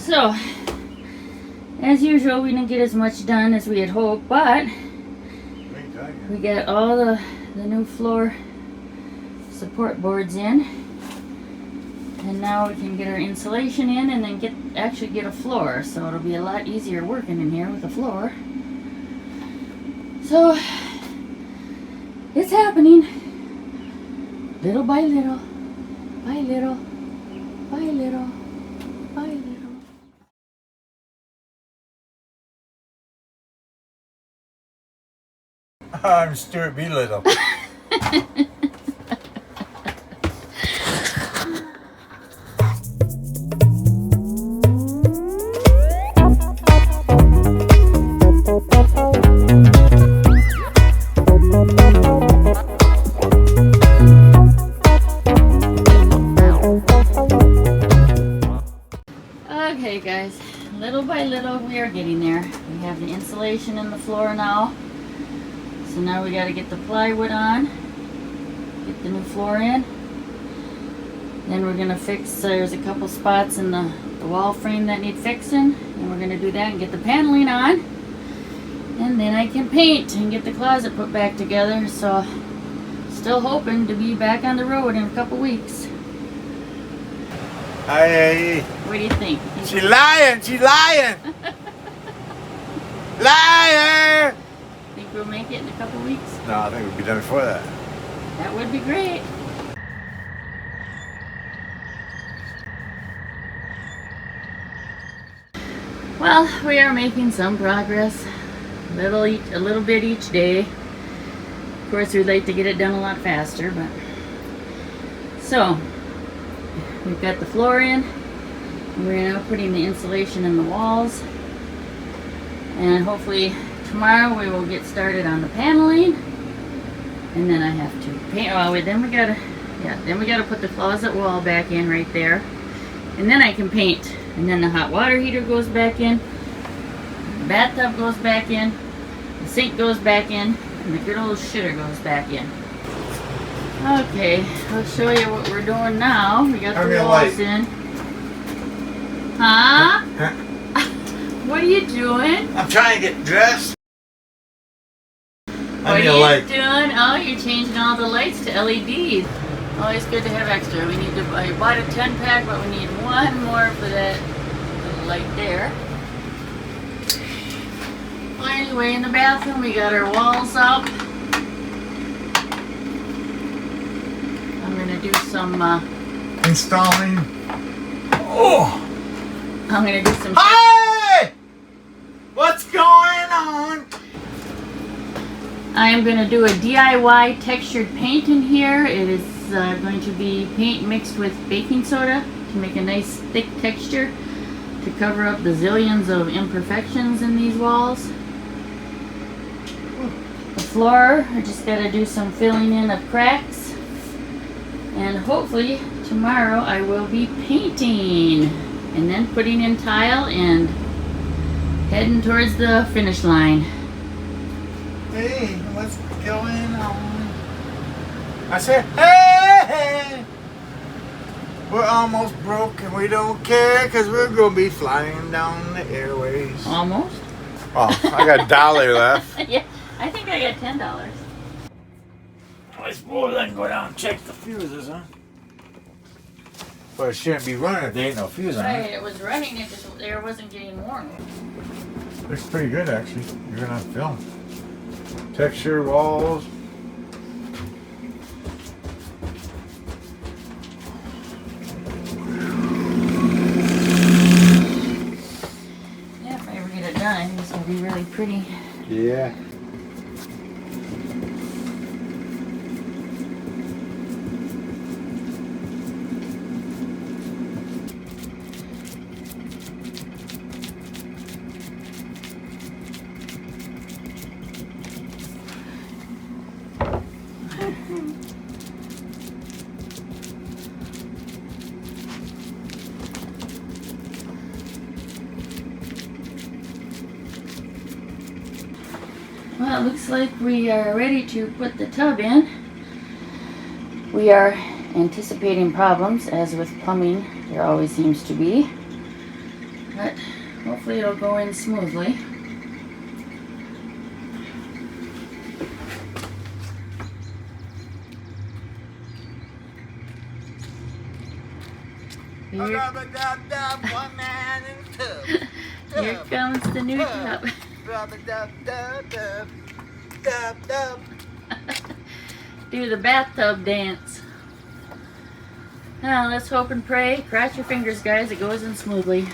So, as usual, we didn't get as much done as we had hoped, but we got all the new floor support boards in, and now we can get our insulation in and then actually get a floor, so it'll be a lot easier working in here with a floor. So it's happening little by little, by little, by little, by little. I'm Stuart B. Little. Okay guys, little by little we are getting there. We have the insulation in the floor now. So now we got to get the plywood on, get the new floor in. Then we're going to fix, there's a couple spots in the wall frame that need fixing. And we're going to do that and get the paneling on. And then I can paint and get the closet put back together. So still hoping to be back on the road in a couple weeks. Hey. What do you think? She lying. She lying. Liar. Think we'll make it in a couple weeks? No, I think we'll be done before that. That would be great. Well, we are making some progress. A little bit each day. Of course, we'd like to get it done a lot faster, but so we've got the floor in. We're now putting the insulation in the walls, and hopefully tomorrow we will get started on the paneling, and then I have to paint. Oh, then we gotta put the closet wall back in right there, and then I can paint. And then the hot water heater goes back in, the bathtub goes back in, the sink goes back in, and the good old shitter goes back in. Okay, I'll show you what we're doing now. We got the walls in. Huh? What are you doing? I'm trying to get dressed. What are you doing? Oh, you're changing all the lights to LEDs. Always good to have extra. We need to buy. I bought a 10-pack, but we need one more for that little light there. Well, anyway, in the bathroom we got our walls up. I'm gonna do some installing. Oh! I'm gonna do some. Hey! What's going on? I am going to do a DIY textured paint in here. It is going to be paint mixed with baking soda to make a nice thick texture to cover up the zillions of imperfections in these walls. The floor, I just got to do some filling in of cracks. And hopefully tomorrow I will be painting and then putting in tile and heading towards the finish line. Hey, what's going on? I said, hey! We're almost broke and we don't care because we're going to be flying down the airways. Almost? Oh, I got $1 left. Yeah, I think I got $10. I suppose I can go down and check the fuses, huh? But it shouldn't be running if there ain't no fuse on it. Right, it was running, it just, the air wasn't getting warm. Looks pretty good, actually. You're going to have to film. Texture walls. Yeah, if I ever get it done, I think it's going to be really pretty. Yeah. Well, it looks like we are ready to put the tub in. We are anticipating problems, as with plumbing there always seems to be. But hopefully it'll go in smoothly. Here comes the new tub. Do the bathtub dance. Now let's hope and pray. Cross your fingers, guys. It goes in smoothly.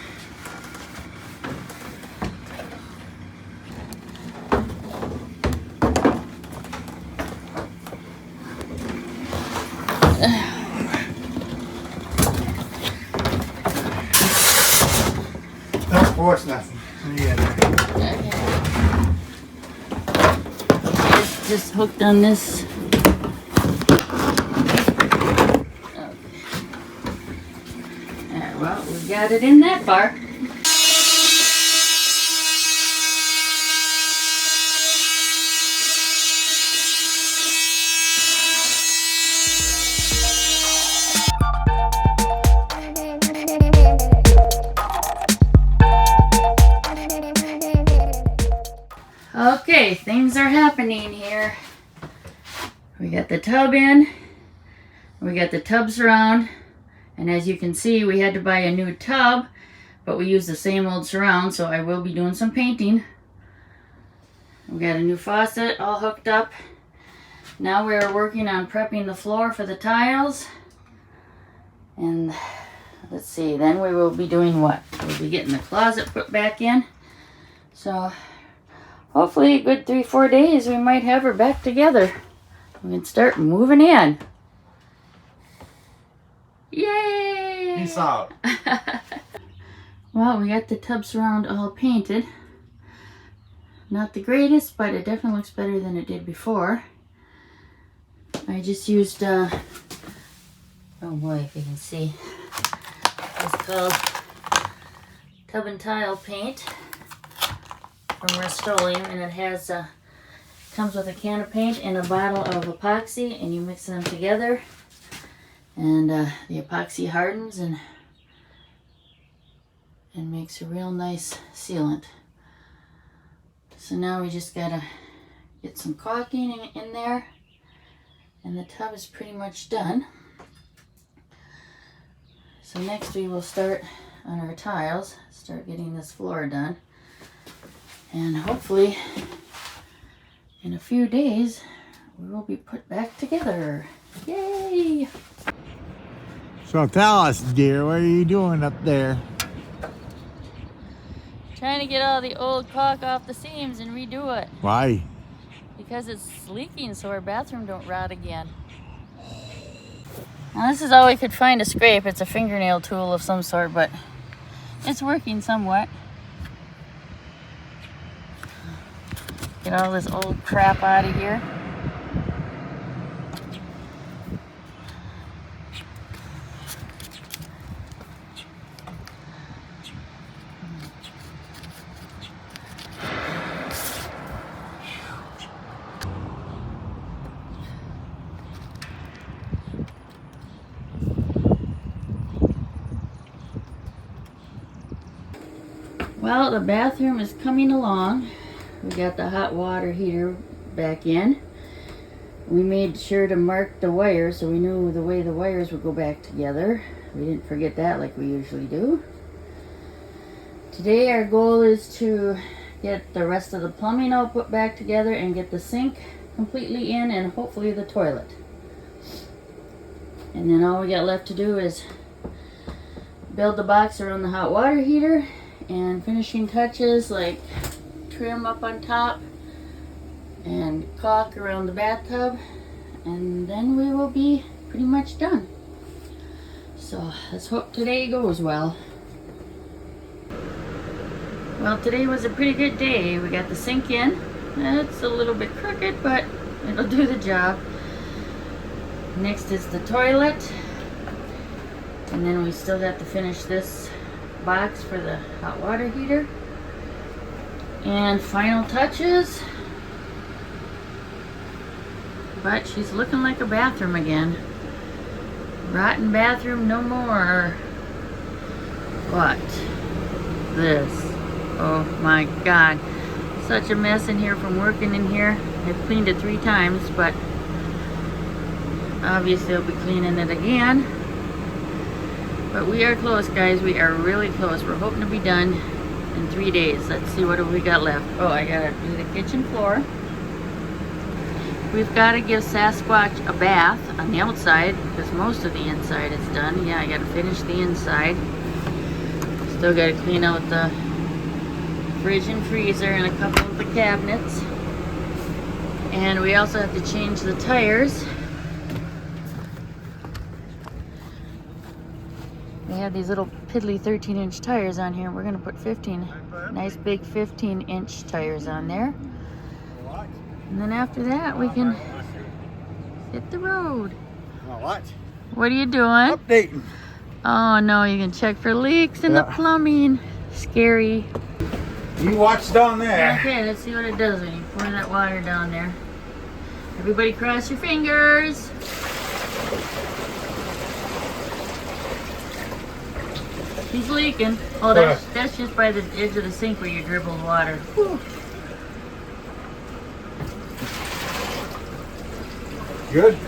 Don't force nothing. Yeah. Okay. It's just hooked on this. Okay. Well, we got it in that far. Okay, things are happening here. We got the tub in, we got the tub surround, and as you can see, we had to buy a new tub, but we use the same old surround, so I will be doing some painting. We got a new faucet all hooked up. Now we're working on prepping the floor for the tiles. And let's see, then we will be doing what? We'll be getting the closet put back in. So hopefully a good 3-4 days we might have her back together. We can start moving in. Yay! Peace out. Well, we got the tub surround all painted. Not the greatest, but it definitely looks better than it did before. I just used, oh boy, if you can see. It's called Tub and Tile Paint from Rust-Oleum, and it has comes with a can of paint and a bottle of epoxy, and you mix them together, and the epoxy hardens and makes a real nice sealant. So now we just gotta get some caulking in there, and the tub is pretty much done. So next we will start on our tiles, start getting this floor done. And hopefully, in a few days, we will be put back together. Yay! So tell us, dear, what are you doing up there? Trying to get all the old caulk off the seams and redo it. Why? Because it's leaking so our bathroom don't rot again. Now this is all we could find to scrape. It's a fingernail tool of some sort, but it's working somewhat. Get all this old crap out of here. Well, the bathroom is coming along. We got the hot water heater back in. We made sure to mark the wires so we knew the way the wires would go back together. We didn't forget that like we usually do. Today our goal is to get the rest of the plumbing all put back together and get the sink completely in, and hopefully the toilet. And then all we got left to do is build the box around the hot water heater, and finishing touches like trim up on top and caulk around the bathtub, and then we will be pretty much done. So let's hope today goes well. Well, today was a pretty good day. We got the sink in. It's a little bit crooked, but it'll do the job. Next is the toilet, and then we still got to finish this box for the hot water heater. And final touches. But she's looking like a bathroom again. Rotten bathroom no more. But this. Oh my God. Such a mess in here from working in here. I've cleaned it 3 times, but obviously I'll be cleaning it again. But we are close, guys. We are really close. We're hoping to be done in 3 days. Let's see what we got left. Oh, I gotta do the kitchen floor. We've got to give Sasquatch a bath on the outside because most of the inside is done. Yeah, I got to finish the inside. Still got to clean out the fridge and freezer and a couple of the cabinets. And we also have to change the tires. We have these little piddly 13-inch tires on here. We're going to put 15, nice big 15-inch tires on there. And then after that, we can hit the road. What are you doing? Updating. Oh no, you can check for leaks in the plumbing. Scary. You watch down there. Okay, let's see what it does when you pour that water down there. Everybody cross your fingers. He's leaking. Oh, that's just by the edge of the sink where you dribble water. Whew. Good.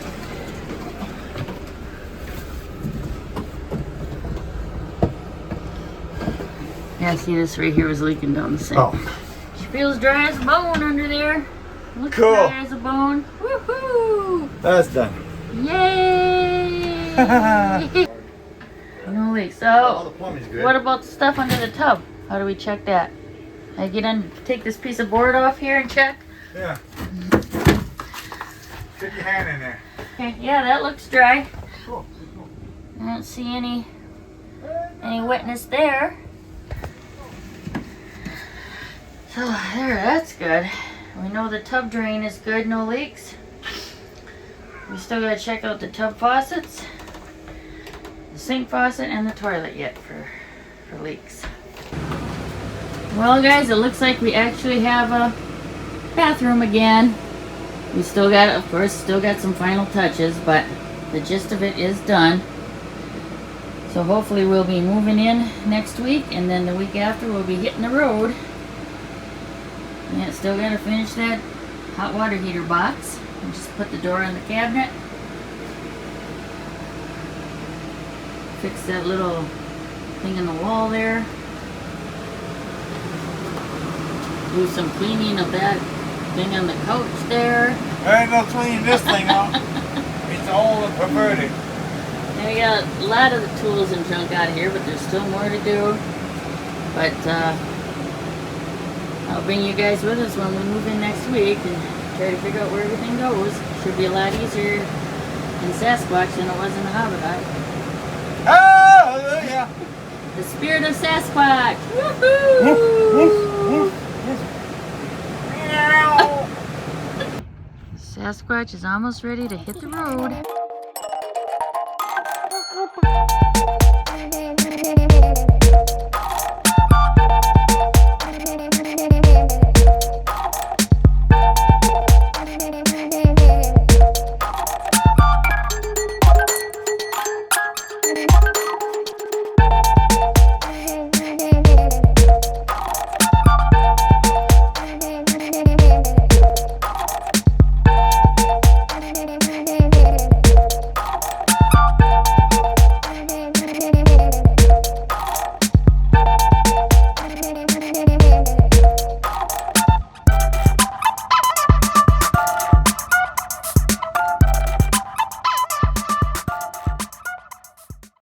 Yeah, see, this right here was leaking down the sink. Oh. She feels dry as a bone under there. Looks Cool. dry as a bone. Woohoo! That's done. Yay! No leaks. All So, the plumbing's good. what about the stuff under the tub? How do we check that? I take this piece of board off here and check. Yeah. Stick your hand in there. Okay, yeah, that looks dry. Cool. I don't see any wetness there. So there, that's good. We know the tub drain is good, no leaks. We still gotta check out the tub faucets, the sink faucet, and the toilet yet for leaks. Well, guys, it looks like we actually have a bathroom again. We still got, of course, some final touches, but the gist of it is done. So hopefully we'll be moving in next week, and then the week after we'll be hitting the road. Yeah, still gotta finish that hot water heater box and just put the door on the cabinet. Fix that little thing in the wall there. Do some cleaning of that thing on the couch there. There ain't no cleaning this thing out. It's all perverted. And we got a lot of the tools and junk out of here, but there's still more to do. But I'll bring you guys with us when we move in next week and try to figure out where everything goes. Should be a lot easier in Sasquatch than it was in the Hobbit. Hallelujah! The spirit of Sasquatch! Woohoo! Sasquatch is almost ready to hit the road.